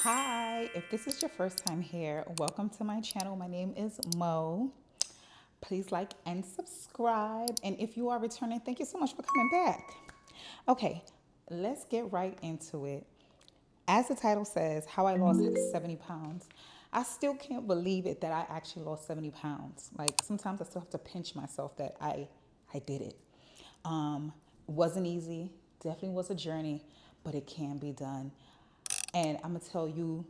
Hi, if this is your first time here, welcome to my channel. My name is Mo. Please like and subscribe. And if you are returning, thank you so much for coming back. Okay, let's get right into it. As the title says, how I lost 70 pounds. I still can't believe it that I actually lost 70 pounds. Like sometimes I still have to pinch myself that I did it. Wasn't easy, definitely was a journey, but it can be done. And I'm gonna tell you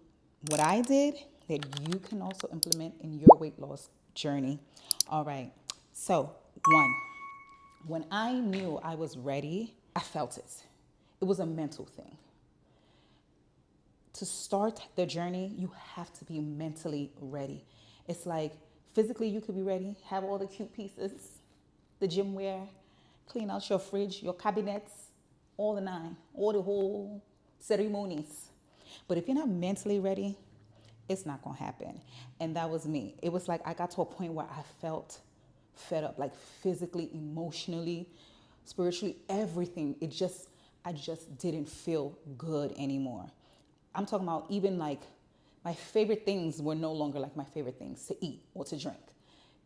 what I did that you can also implement in your weight loss journey. All right. So, one, when I knew I was ready, I felt it. It was a mental thing. To start the journey, you have to be mentally ready. It's like physically, you could be ready, have all the cute pieces, the gym wear, clean out your fridge, your cabinets, all the nine, all the whole ceremonies. But if you're not mentally ready, it's not gonna happen. And that was me. It was like I got to a point where I felt fed up, like physically, emotionally, spiritually, everything. I just didn't feel good anymore. I'm talking about even like my favorite things were no longer like my favorite things to eat or to drink.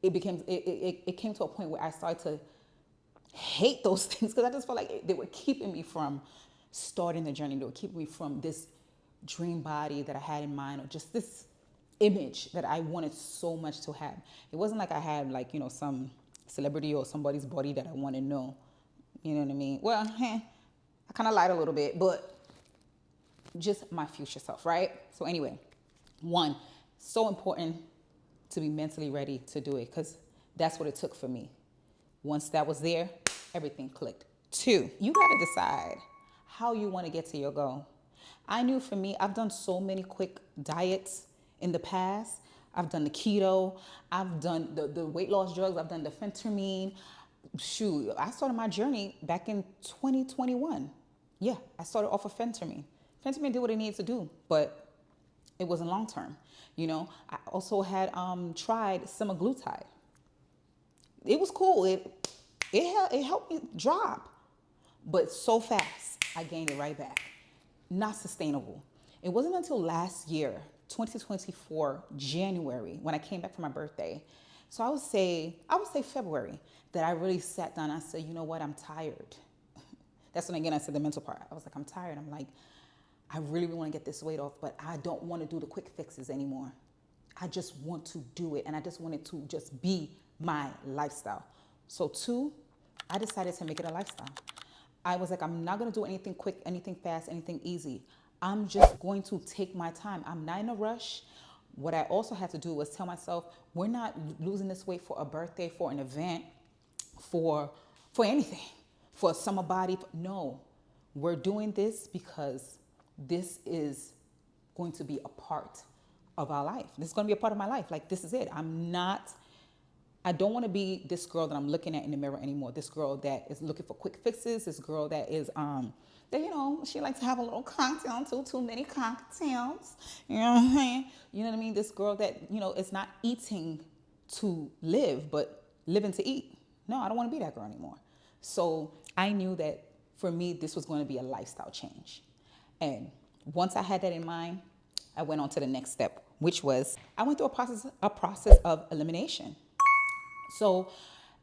It came to a point where I started to hate those things because I just felt like they were keeping me from starting the journey. They were keeping me from this dream body that I had in mind, or just this image that I wanted so much to have. It wasn't like I had like, some celebrity or somebody's body that I want to know. You know what I mean? Well, I kind of lied a little bit, but just my future self, right? So anyway, one, so important to be mentally ready to do it because that's what it took for me. Once that was there, everything clicked. Two, you got to decide how you want to get to your goal. I knew for me, I've done so many quick diets in the past. I've done the keto, I've done the weight loss drugs, I've done the phentermine. Shoot, I started my journey back in 2021. Yeah, I started off of phentermine. Phentermine did what it needed to do, but it wasn't long term. I also had tried semaglutide. It was cool. It helped me drop, but so fast I gained it right back. Not sustainable. It wasn't until last year, 2024 January, when I came back for my birthday. So I would say February, that I really sat down and I said, you know what, I'm tired. That's when again I said the mental part. I was like, I'm tired. I'm like, I really want to get this weight off, but I don't want to do the quick fixes anymore. I just want to do it, and I just want it to just be my lifestyle. So two, I decided to make it a lifestyle. I was like, I'm not going to do anything quick, anything fast, anything easy. I'm just going to take my time. I'm not in a rush. What I also had to do was tell myself, we're not losing this weight for a birthday, for an event, for anything, for a summer body. No, we're doing this because this is going to be a part of our life. This is going to be a part of my life. Like, this is it. I don't want to be this girl that I'm looking at in the mirror anymore. This girl that is looking for quick fixes. This girl that is, she likes to have a little cocktail, too many cocktails. You know what I'm saying? You know what I mean? This girl that, is not eating to live, but living to eat. No, I don't want to be that girl anymore. So I knew that for me, this was going to be a lifestyle change. And once I had that in mind, I went on to the next step, which was I went through a process of elimination. So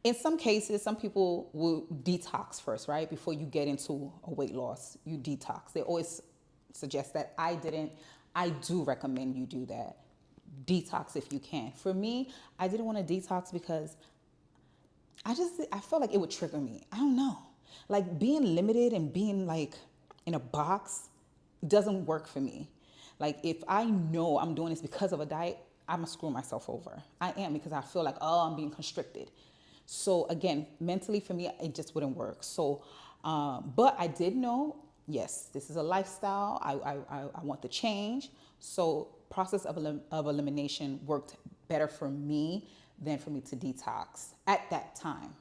in some cases, some people will detox first, right? Before you get into a weight loss, you detox. They always suggest that. I didn't. I do recommend you do that. Detox if you can. For me, I didn't want to detox because I felt like it would trigger me. I don't know. Like being limited and being like in a box doesn't work for me. Like if I know I'm doing this because of a diet, I'm gonna screw myself over. I am, because I feel like, oh, I'm being constricted. So again, mentally for me, it just wouldn't work. So, but I did know, yes, this is a lifestyle. I want the change. So process of elimination worked better for me than for me to detox at that time,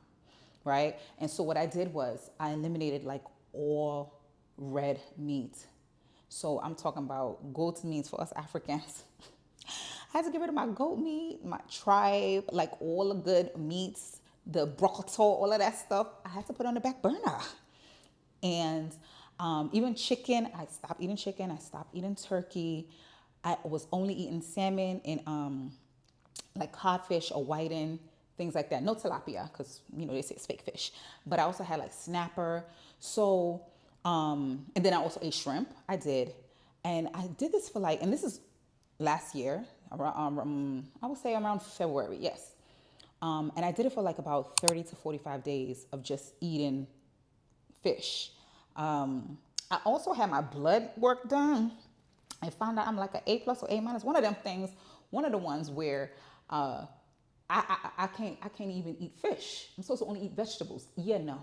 right? And so what I did was I eliminated like all red meat. So I'm talking about goat meat for us Africans. I had to get rid of my goat meat, my tribe, like all the good meats, the broccoli, all of that stuff. I had to put on the back burner. And even chicken, I stopped eating chicken. I stopped eating turkey. I was only eating salmon and like codfish or whiting, things like that. No tilapia, because they say it's fake fish. But I also had like snapper. So, and then I also ate shrimp. I did, and I did this for like, and this is last year, around I would say around February. Yes, and I did it for like about 30 to 45 days of just eating fish. I also had my blood work done. I found out I'm like an A plus or A minus. One of them things, one of the ones where I can't even eat fish. I'm supposed to only eat vegetables. Yeah, no.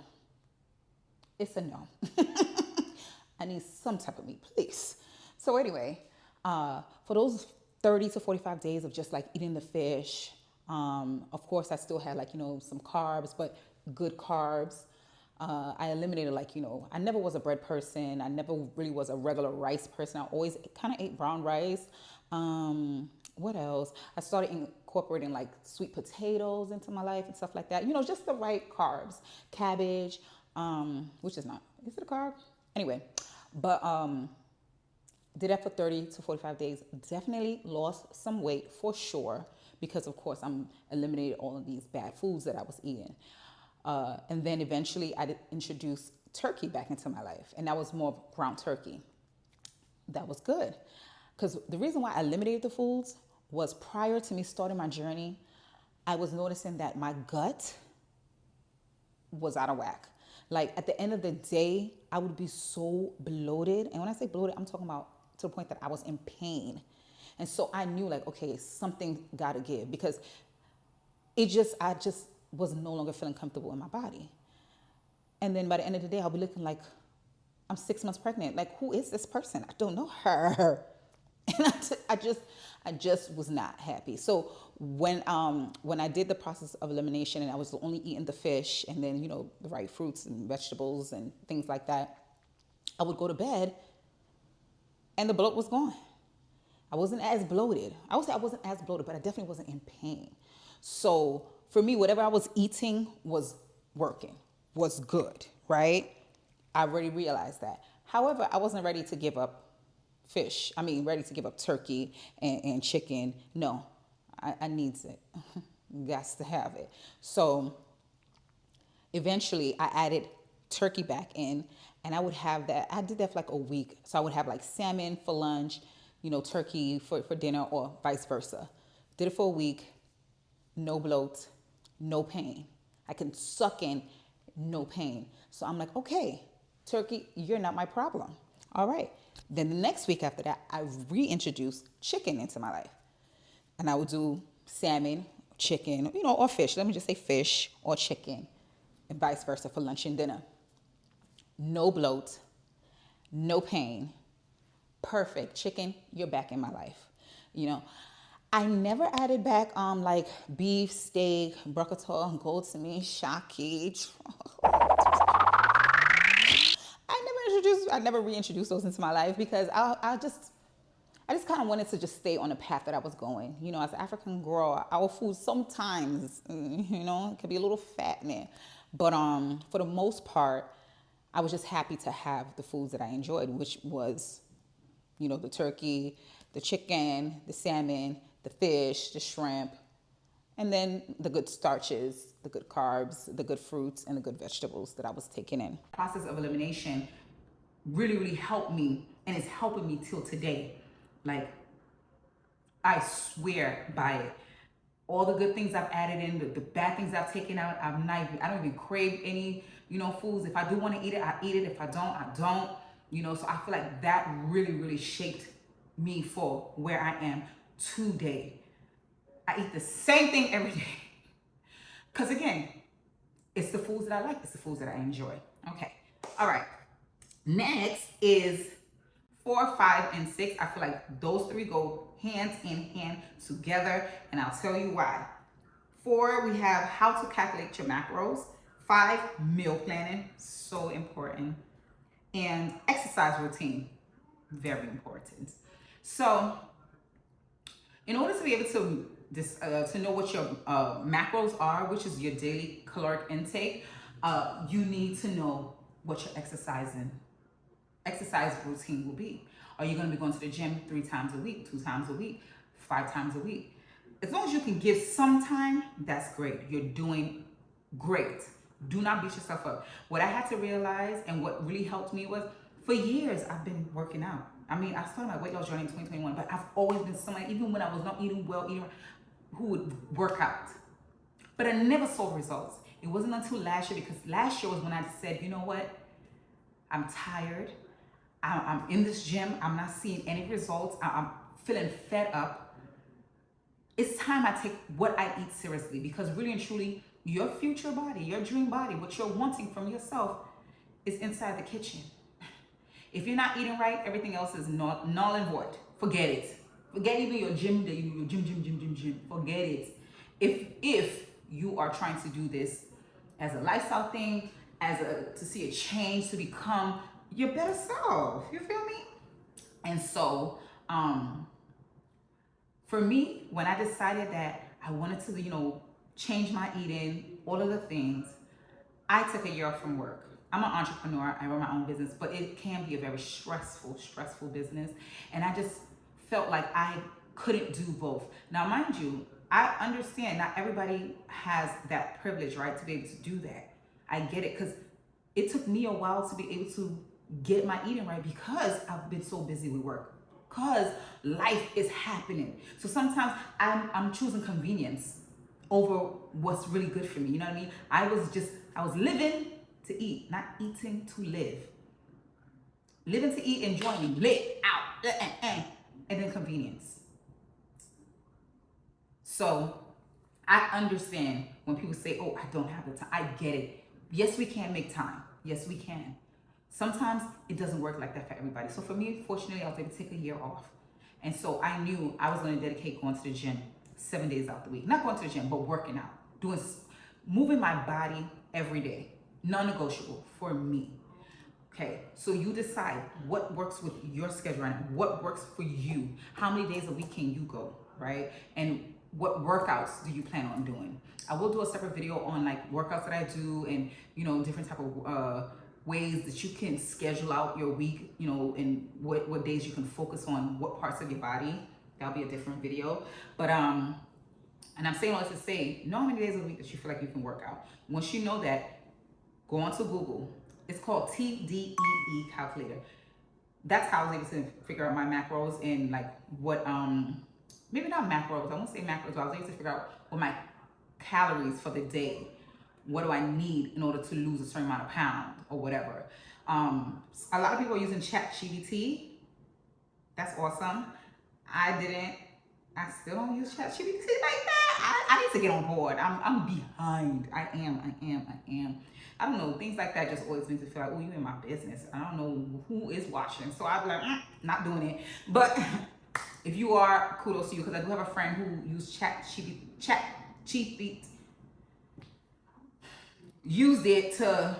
It's a no. I need some type of meat, please. So anyway, for those 30 to 45 days of just like eating the fish, of course I still had like, some carbs, but good carbs. I eliminated like, I never was a bread person. I never really was a regular rice person. I always kind of ate brown rice. What else? I started incorporating like sweet potatoes into my life and stuff like that. Just the right carbs. Cabbage, which is it a carb? Anyway, but did that for 30 to 45 days. Definitely lost some weight for sure because of course I'm eliminated all of these bad foods that I was eating. And then eventually I introduced turkey back into my life, and that was more ground turkey. That was good. Because the reason why I eliminated the foods was prior to me starting my journey, I was noticing that my gut was out of whack. Like at the end of the day, I would be so bloated. And when I say bloated, I'm talking about to the point that I was in pain. And so I knew like, okay, something got to give because I just was no longer feeling comfortable in my body. And then by the end of the day, I'll be looking like I'm 6 months pregnant. Like, who is this person? I don't know her. And I just was not happy. So when I did the process of elimination and I was only eating the fish and then, the right fruits and vegetables and things like that, I would go to bed and the bloat was gone. I wasn't as bloated. I would say I wasn't as bloated, but I definitely wasn't in pain. So for me, whatever I was eating was working, was good, right? I already realized that. However, I wasn't ready to give up ready to give up turkey and chicken. No, I needs it. Got to have it. So eventually I added turkey back in and I would have that. I did that for like a week. So I would have like salmon for lunch, turkey for dinner or vice versa. Did it for a week. No bloat, no pain. I can suck in, no pain. So I'm like, okay, turkey, you're not my problem. All right. Then the next week after that, I reintroduced chicken into my life. And I would do salmon, chicken, or fish. Let me just say fish or chicken and vice versa for lunch and dinner. No bloat, no pain. Perfect. Chicken, you're back in my life. I never added back like beef, steak, broccoli, goat's meat, shaki. I never reintroduced those into my life because I just kind of wanted to just stay on the path that I was going. As an African girl, our food sometimes, it can be a little fattening. But for the most part, I was just happy to have the foods that I enjoyed, which was, the turkey, the chicken, the salmon, the fish, the shrimp, and then the good starches, the good carbs, the good fruits, and the good vegetables that I was taking in. The process of elimination really, really helped me, and it's helping me till today. Like, I swear by it. All the good things I've added in, the bad things I've taken out, I don't even crave any, foods. If I do want to eat it, I eat it. If I don't, I don't. So I feel like that really, really shaped me for where I am today. I eat the same thing every day. Because again, it's the foods that I like. It's the foods that I enjoy. Okay. All right. Next is 4, 5, and 6. I feel like those three go hand in hand together. And I'll tell you why. 4, we have how to calculate your macros. 5, meal planning. So important. And exercise routine. Very important. So in order to be able to know what your macros are, which is your daily caloric intake, you need to know what your exercise routine will be. Are you going to be going to the gym 3 times a week, 2 times a week, 5 times a week? As long as you can give some time, that's great. You're doing great. Do not beat yourself up. What I had to realize and what really helped me was, for years, I've been working out. I mean, I started my weight loss journey in 2021, but I've always been someone, even when I was not eating well, who would work out. But I never saw results. It wasn't until last year, because last year was when I said, you know what? I'm tired. I'm in this gym. I'm not seeing any results. I'm feeling fed up. It's time I take what I eat seriously, because really and truly, your future body, your dream body, what you're wanting from yourself is inside the kitchen. If you're not eating right, everything else is null and void. Forget it. Forget even your gym, your gym. Forget it. If you are trying to do this as a lifestyle thing, to see a change, to become your better self, you feel me? And so, for me, when I decided that I wanted to, change my eating, all of the things, I took a year off from work. I'm an entrepreneur, I run my own business, but it can be a very stressful business. And I just felt like I couldn't do both. Now, mind you, I understand not everybody has that privilege, right, to be able to do that. I get it, because it took me a while to be able to get my eating right, because I've been so busy with work, because life is happening. So sometimes I'm choosing convenience over what's really good for me. You know what I mean? I was living to eat, not eating to live. Living to eat, enjoying, live out, and then convenience. So I understand when people say, oh, I don't have the time. I get it. Yes, we can make time. Yes, we can. Sometimes it doesn't work like that for everybody. So for me, fortunately, I was able to take a year off. And so I knew I was going to dedicate going to the gym 7 days out the week. Not going to the gym, but working out. Moving my body every day. Non-negotiable for me. Okay, so you decide what works with your schedule and what works for you. How many days a week can you go, right? And what workouts do you plan on doing? I will do a separate video on like workouts that I do and, different type of ways that you can schedule out your week, and what days you can focus on what parts of your body. That'll be a different video. But, and I'm saying all this to say, know how many days a week that you feel like you can work out. Once you know that, go onto Google. It's called TDEE calculator. That's how I was able to figure out my macros and like what, maybe not macros, I won't say macros, but I was able to figure out what my calories for the day, what do I need in order to lose a certain amount of pounds or whatever. A lot of people are using ChatGPT. That's awesome. I still don't use ChatGPT like that. I need to get on board. I'm behind. I am. I don't know, things like that just always makes me feel like, oh, you in my business. I don't know who is watching. So I'll be like, not doing it. But if you are, kudos to you, because I do have a friend who used ChatGPT, used it to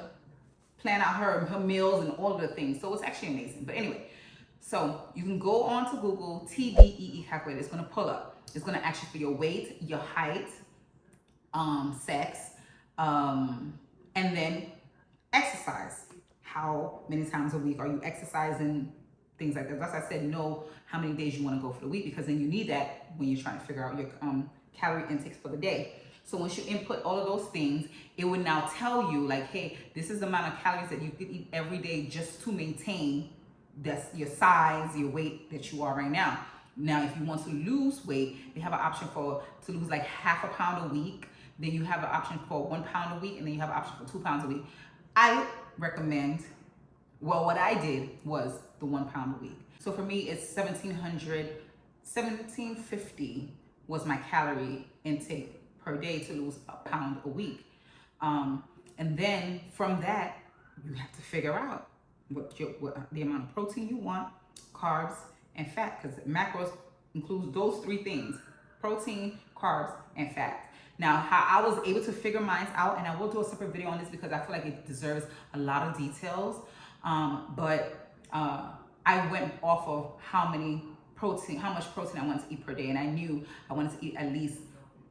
plan out her meals and all of the things. So it's actually amazing. But anyway, so you can go on to Google TDEE calculator. It's going to pull up. It's going to ask you for your weight, your height, sex, and then exercise. How many times a week are you exercising? Things like that. That's why I said know how many days you want to go for the week, because then you need that when you're trying to figure out your calorie intakes for the day. So once you input all of those things, it would now tell you like, hey, this is the amount of calories that you could eat every day just to maintain that's your size, your weight that you are right now. Now, if you want to lose weight, they have an option to lose like half a pound a week. Then you have an option for 1 pound a week, and then you have an option for 2 pounds a week. I recommend, what I did was the 1 pound a week. So for me, it's 1750 was my calorie intake per day to lose a pound a week. And then from that, you have to figure out what the amount of protein you want, carbs, and fat, because macros includes those 3 things: protein, carbs, and fat. Now, how I was able to figure mine out, and I will do a separate video on this because I feel like it deserves a lot of details, but I went off of how much protein I wanted to eat per day, and I knew I wanted to eat at least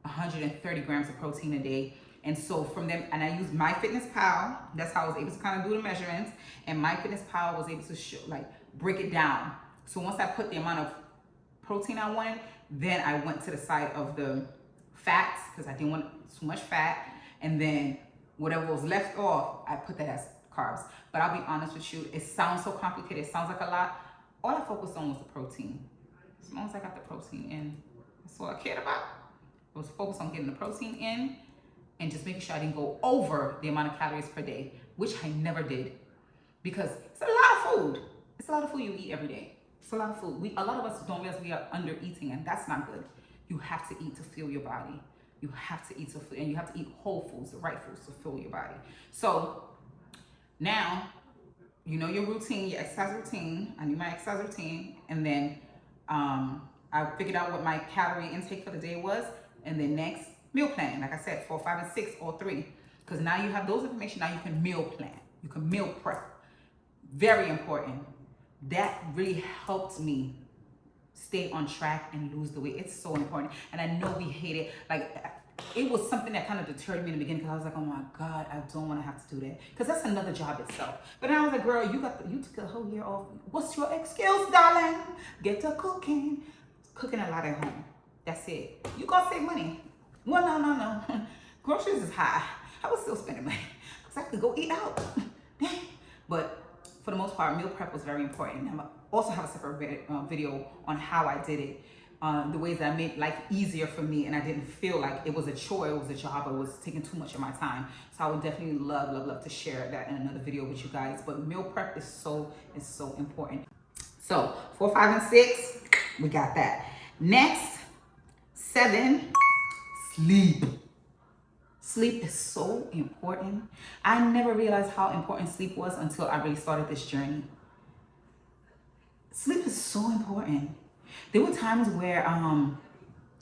130 grams of protein a day. And so from them, and I used MyFitnessPal. That's how I was able to kind of do the measurements. And MyFitnessPal was able to show, break it down So once I put the amount of protein I wanted, then I went to the side of the fats because I didn't want too much fat. And then whatever was left off, I put that as carbs. But I'll be honest with you, it sounds so complicated. It sounds like a lot. All I focused on was the protein. As long as I got the protein in, that's all I cared about. I was focused on getting the protein in and just making sure I didn't go over the amount of calories per day, which I never did. Because it's a lot of food. It's a lot of food you eat every day. It's a lot of food. A lot of us don't realize we are under eating, and that's not good. You have to eat to fuel your body. You have to eat to fuel, and you have to eat whole foods, the right foods to fuel your body. So now, you know your routine, your exercise routine. I knew my exercise routine, and then I figured out what my calorie intake for the day was, and then next, meal plan. Like I said, 4, 5, and 6, all 3. Because now you have those information, now you can meal plan. You can meal prep. Very important. That really helped me stay on track and lose the weight. It's so important. And I know we hate it. Like, it was something that kind of deterred me in the beginning because I was like, oh my God, I don't want to have to do that. Because that's another job itself. But then I was like, girl, you took a whole year off. What's your excuse, darling? Get to cooking. Cooking a lot at home. That's it. You gonna save money. Well, no. Groceries is high. I was still spending money because I could go eat out. But for the most part, meal prep was very important. I also have a separate video on how I did it. The ways that I made life easier for me, and I didn't feel like it was a chore, it was a job, it was taking too much of my time. So I would definitely love to share that in another video with you guys. But meal prep is so important. So 4, 5, and 6, we got that. Next, 7, sleep. Sleep is so important. I never realized how important sleep was until I really started this journey. Sleep is so important. There were times where,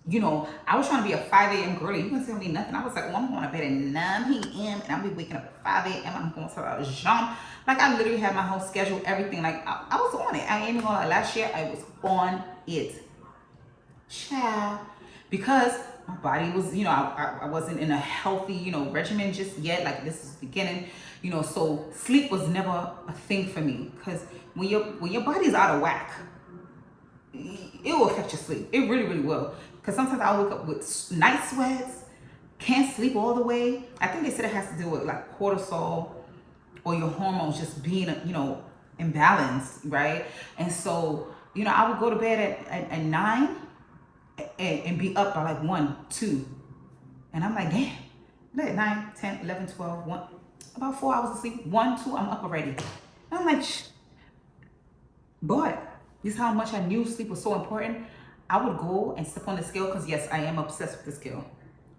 you know, I was trying to be a 5 a.m. girl. You couldn't tell me nothing. I was like, well, I'm going to bed at 9 p.m. and I'll be waking up at 5 a.m. I'm going to a jump. Like, I literally had my whole schedule, everything. Like, I was on it. I ain't even gonna lie. Last year, I was on it. Child. Because my body was, you know, I wasn't in a healthy, you know, regimen just yet. Like, this is the beginning, you know, so sleep was never a thing for me. Because when your body's out of whack, it will affect your sleep. It really will. Because sometimes I wake up with night sweats, can't sleep all the way. I think they said it has to do with like cortisol or your hormones just being, you know, imbalanced, right? And so, you know, I would go to bed at 9 and be up by like 1, 2. And I'm like, damn, at 9, 10, 11, 12, 1, about 4 hours of sleep. 1, 2, I'm up already. And I'm like, but this is how much I knew sleep was so important. I would go and step on the scale because, yes, I am obsessed with the scale.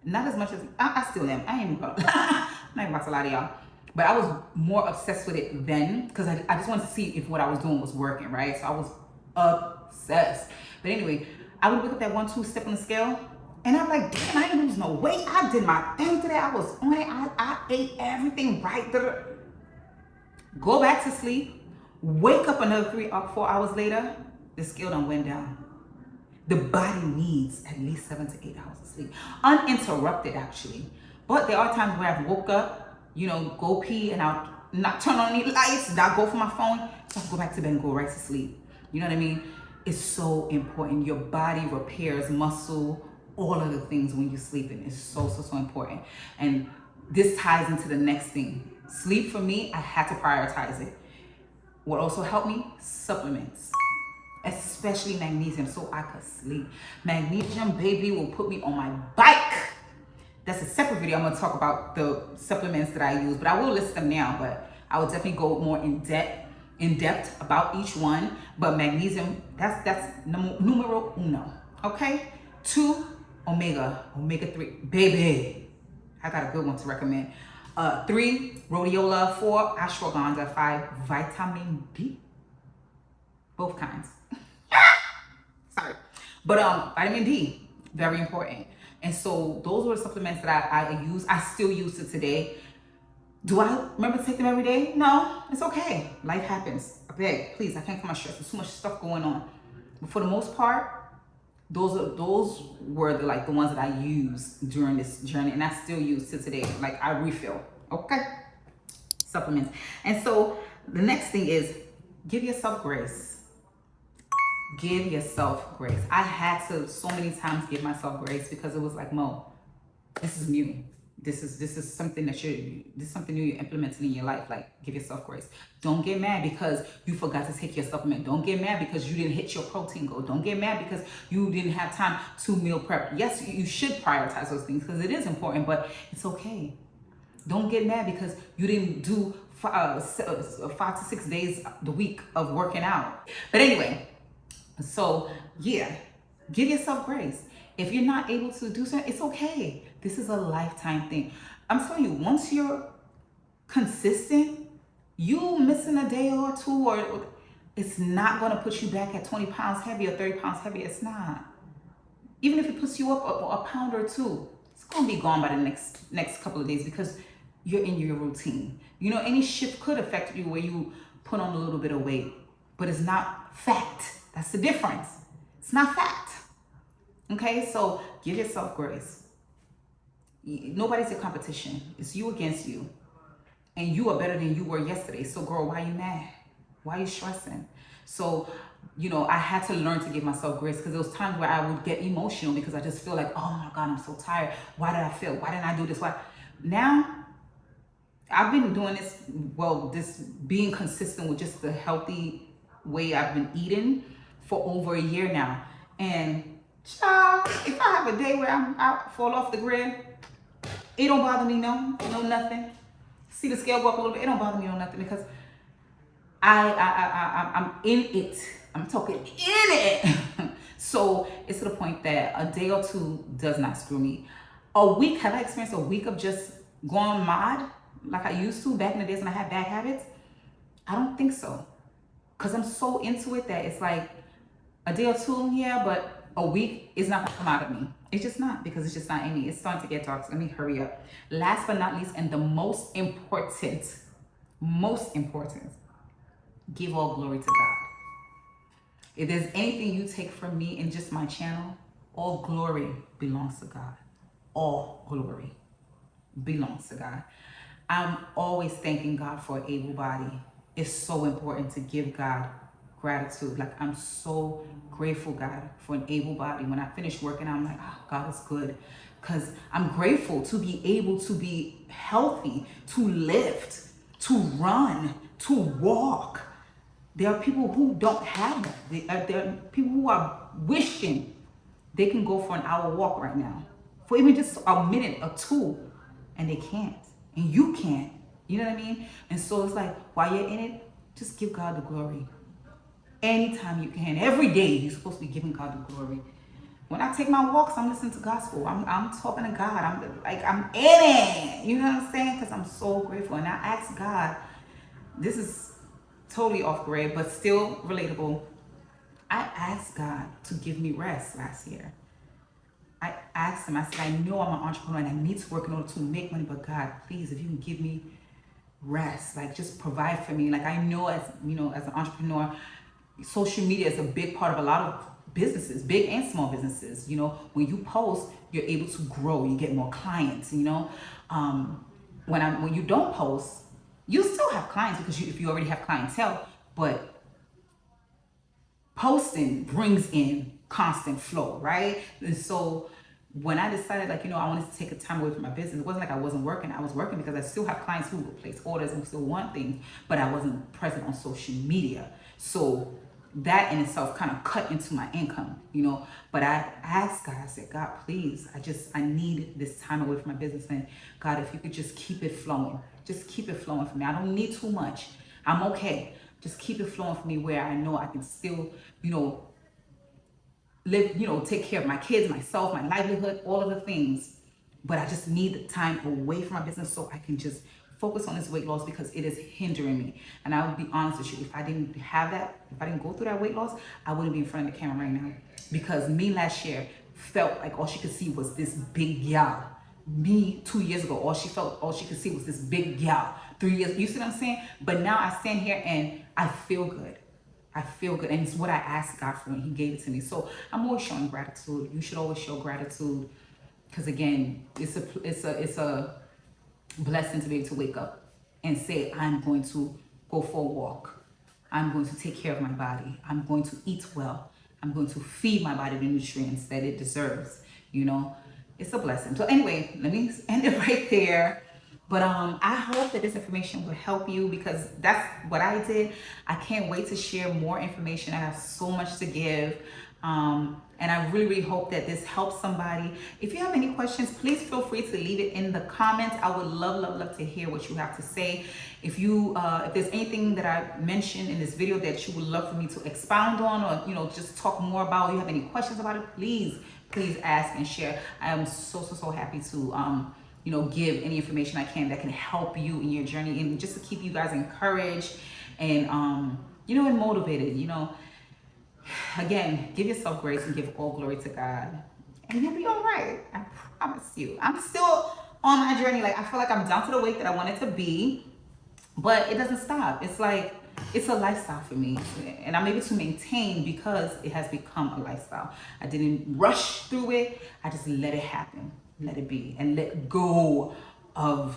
Not as much as, I still am. I ain't even gonna, I'm not even about to lie to y'all. But I was more obsessed with it then because I just wanted to see if what I was doing was working, right? So I was obsessed. But anyway, I would wake up that 1, 2, step on the scale. And I'm like, damn, I didn't lose no weight. I did my thing today. I was on it. I ate everything right. Go back to sleep. Wake up another 3 or 4 hours later. The scale done went down. The body needs at least 7 to 8 hours of sleep. Uninterrupted, actually. But there are times where I've woke up, you know, go pee, and I'll not turn on any lights, not go for my phone. So I go back to bed and go right to sleep. You know what I mean? It's so important. Your body repairs muscle, all of the things when you're sleeping. It's so important. And this ties into the next thing. Sleep for me, I had to prioritize it. What also helped me? Supplements. Especially magnesium, so I could sleep. Magnesium, baby, will put me on my bike. That's a separate video. I'm gonna talk about the supplements that I use, but I will list them now, but I will definitely go more in depth about each one. But magnesium, that's numero uno, okay? 2, omega-3, baby. I got a good one to recommend. 3, rhodiola. 4, ashwagandha. 5, vitamin D. Both kinds. Sorry. But vitamin D, very important. And so those were the supplements that I use. I still use to today. Do I remember to take them every day? No, it's okay. Life happens. I beg, please, I can't come my stress. There's too much stuff going on. But for the most part, those were the ones that I used during this journey, and I still use to today. Like, I refill. Okay? Supplements. And so the next thing is give yourself grace. Give yourself grace. I had to so many times give myself grace because it was like, Mo, this is new. This is something that this is something new you're implementing in your life. Like, give yourself grace. Don't get mad because you forgot to take your supplement. Don't get mad because you didn't hit your protein goal. Don't get mad because you didn't have time to meal prep. Yes, you should prioritize those things because it is important, but it's okay. Don't get mad because you didn't do 5 to 6 days the week of working out. But anyway, so yeah, give yourself grace. If you're not able to do something, it's okay. This is a lifetime thing. I'm telling you, once you're consistent, you missing a day or two, or it's not going to put you back at 20 pounds heavy or 30 pounds heavy. It's not. Even if it puts you up a pound or two, it's going to be gone by the next couple of days because you're in your routine. You know, any shift could affect you where you put on a little bit of weight, but it's not fat. That's the difference. It's not fat. Okay, so give yourself grace. Nobody's your competition. It's you against you. And you are better than you were yesterday. So girl, why are you mad? Why are you stressing? So, you know, I had to learn to give myself grace because there was times where I would get emotional because I just feel like, oh my God, I'm so tired. Why did I fail? Why didn't I do this? Why? Now, I've been doing this, this being consistent with just the healthy way I've been eating for over a year now. And child, if I have a day where I fall off the grid, it don't bother me, no nothing. See the scale go up a little bit, it don't bother me, no nothing, because I'm in it. I'm talking in it. So it's to the point that a day or two does not screw me. A week, have I experienced a week of just going mad like I used to back in the days when I had bad habits? I don't think so. Because I'm so into it that it's like a day or two, yeah, but a week is not gonna come out of me. It's just not, because it's just not in me. It's starting to get dark, so let me hurry up. Last but not least, and the most important, give all glory to God. If there's anything you take from me in just my channel, all glory belongs to God. All glory belongs to God. I'm always thanking God for an able body. It's so important to give God gratitude. Like, I'm so grateful, God, for an able body. When I finish working, I'm like, oh, God is good. Because I'm grateful to be able to be healthy, to lift, to run, to walk. There are people who don't have that. There are people who are wishing they can go for an hour walk right now, for even just a minute or two, and they can't. And you can't. You know what I mean? And so it's like, while you're in it, just give God the glory. Anytime you can. Every day, you're supposed to be giving God the glory. When I take my walks, I'm listening to gospel. I'm talking to God. I'm in it. You know what I'm saying? Because I'm so grateful. And I ask God, this is totally off grid, but still relatable. I asked God to give me rest last year. I asked him, I said, I know I'm an entrepreneur and I need to work in order to make money, but God, please, if you can give me rest, like just provide for me. Like, I know, as you know, as an entrepreneur, social media is a big part of a lot of businesses, big and small businesses. You know, when you post, you're able to grow, you get more clients, you know. When you don't post, you still have clients because if you already have clientele, but posting brings in constant flow, right? And so when I decided, like, you know, I wanted to take a time away from my business, it wasn't like I wasn't working. I was working because I still have clients who will place orders and still want things, but I wasn't present on social media. So that in itself kind of cut into my income, you know. But I asked God, I said, God, please, I need this time away from my business. And God, if you could just keep it flowing, just keep it flowing for me. I don't need too much. I'm okay. Just keep it flowing for me where I know I can still, you know, live, you know, take care of my kids, myself, my livelihood, all of the things. But I just need the time away from my business so I can just focus on this weight loss, because it is hindering me. And I would be honest with you, if I didn't have that, if I didn't go through that weight loss, I wouldn't be in front of the camera right now. Because me last year felt like all she could see was this big gal. Me 2 years ago, all she could see was this big gal. 3 years, you see what I'm saying? But now I stand here and I feel good. I feel good, and it's what I asked God for, and He gave it to me. So I'm always showing gratitude. You should always show gratitude, because again, it's a blessing to be able to wake up and say, I'm going to go for a walk. I'm going to take care of my body. I'm going to eat well. I'm going to feed my body the nutrients that it deserves. You know, it's a blessing. So anyway, let me end it right there. But I hope that this information will help you, because that's what I did. I can't wait to share more information. I have so much to give. And I really, really hope that this helps somebody. If you have any questions, please feel free to leave it in the comments. I would love, love, love to hear what you have to say. If there's anything that I mentioned in this video that you would love for me to expound on, or just talk more about, you have any questions about it, please ask and share. I am so happy to give any information I can that can help you in your journey, and just to keep you guys encouraged and and motivated. Again, give yourself grace and give all glory to God, and you'll be all right. I promise you. I'm still on my journey. Like, I feel like I'm down to the weight that I wanted to be, but it doesn't stop. It's like, it's a lifestyle for me, and I'm able to maintain because it has become a lifestyle. I didn't rush through it. I just let it happen, let it be, and let go of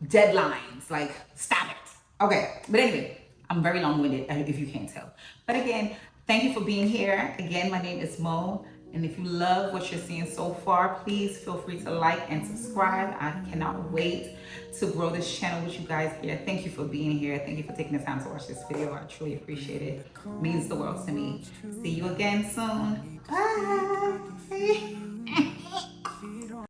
deadlines. Like, stop it. Okay, but anyway, I'm very long-winded, if you can't tell. But again, thank you for being here. Again, my name is Mo. And if you love what you're seeing so far, please feel free to like and subscribe. I cannot wait to grow this channel with you guys here. Thank you for being here. Thank you for taking the time to watch this video. I truly appreciate it. It means the world to me. See you again soon. Bye.